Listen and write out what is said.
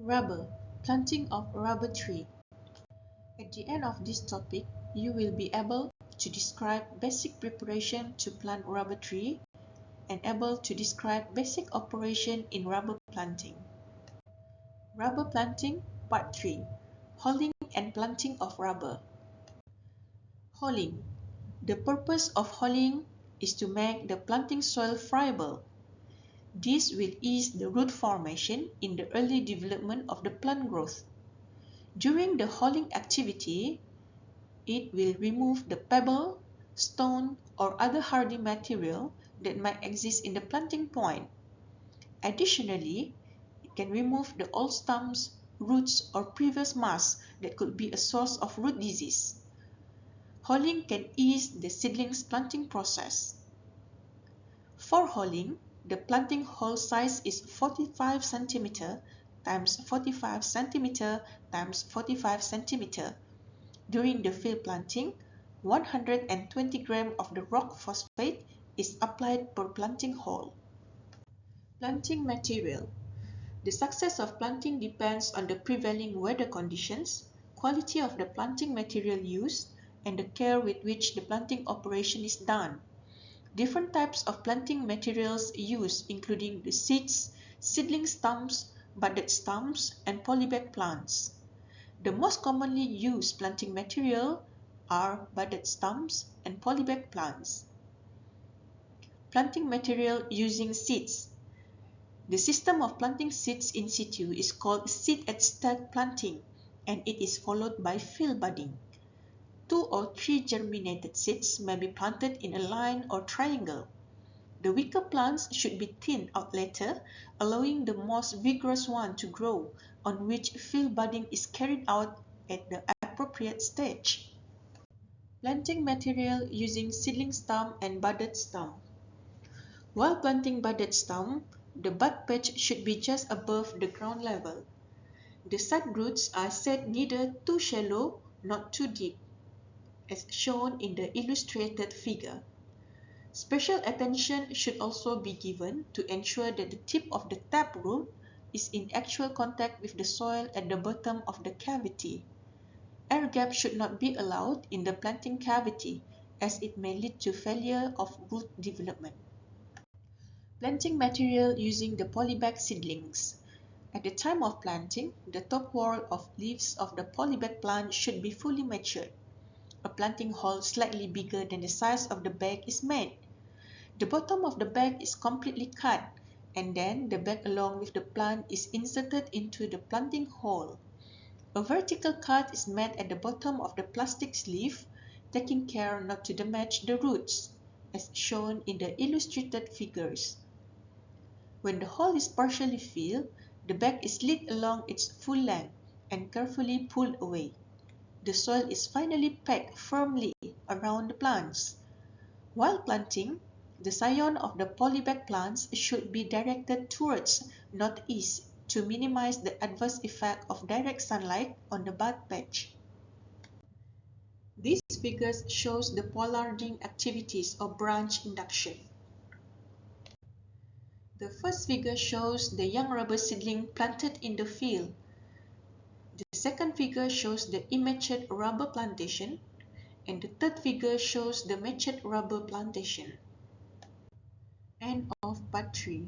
Rubber, planting of rubber tree. At the end of this topic, you will be able to describe basic preparation to plant rubber tree and able to describe basic operation in rubber planting. Rubber planting, part 3. Holing and planting of rubber. Holing. The purpose of holing is to make the planting soil friable. This will ease the root formation in the early development of the plant growth. During the holing activity, it will remove the pebble, stone, or other hardy material that might exist in the planting point. Additionally, it can remove the old stumps, roots, or previous mass that could be a source of root disease. Holing can ease the seedlings planting process. For holing, the planting hole size is 45 cm times 45 cm times 45 cm. During the field planting, 120 grams of the rock phosphate is applied per planting hole. Planting material. The success of planting depends on the prevailing weather conditions, quality of the planting material used, and the care with which the planting operation is done. Different types of planting materials used including the seeds, seedling stumps, budded stumps, and polybag plants. The most commonly used planting material are budded stumps and polybag plants. Planting material using seeds. The system of planting seeds in situ is called seed at stack planting, and it is followed by field budding. 2 or 3 germinated seeds may be planted in a line or triangle. The weaker plants should be thinned out later, allowing the most vigorous one to grow, on which field budding is carried out at the appropriate stage. Planting material using seedling stump and budded stump. While planting budded stump, the bud patch should be just above the ground level. The side roots are set neither too shallow nor too deep, as shown in the illustrated figure. Special attention should also be given to ensure that the tip of the tap root is in actual contact with the soil at the bottom of the cavity. Air gap should not be allowed in the planting cavity, as it may lead to failure of root development. Planting material using the polybag seedlings. At the time of planting, the top whorl of leaves of the polybag plant should be fully matured. A planting hole slightly bigger than the size of the bag is made. The bottom of the bag is completely cut, and then the bag along with the plant is inserted into the planting hole. A vertical cut is made at the bottom of the plastic sleeve, taking care not to damage the roots, as shown in the illustrated figures. When the hole is partially filled, the bag is slid along its full length and carefully pulled away. The soil is finally packed firmly around the plants. While planting, the scion of the polybag plants should be directed towards northeast to minimize the adverse effect of direct sunlight on the bud patch. This figure shows the pollarding activities of branch induction. The first figure shows the young rubber seedling planted in the field. The second figure shows the immature rubber plantation, and the third figure shows the matured rubber plantation. End of part 3.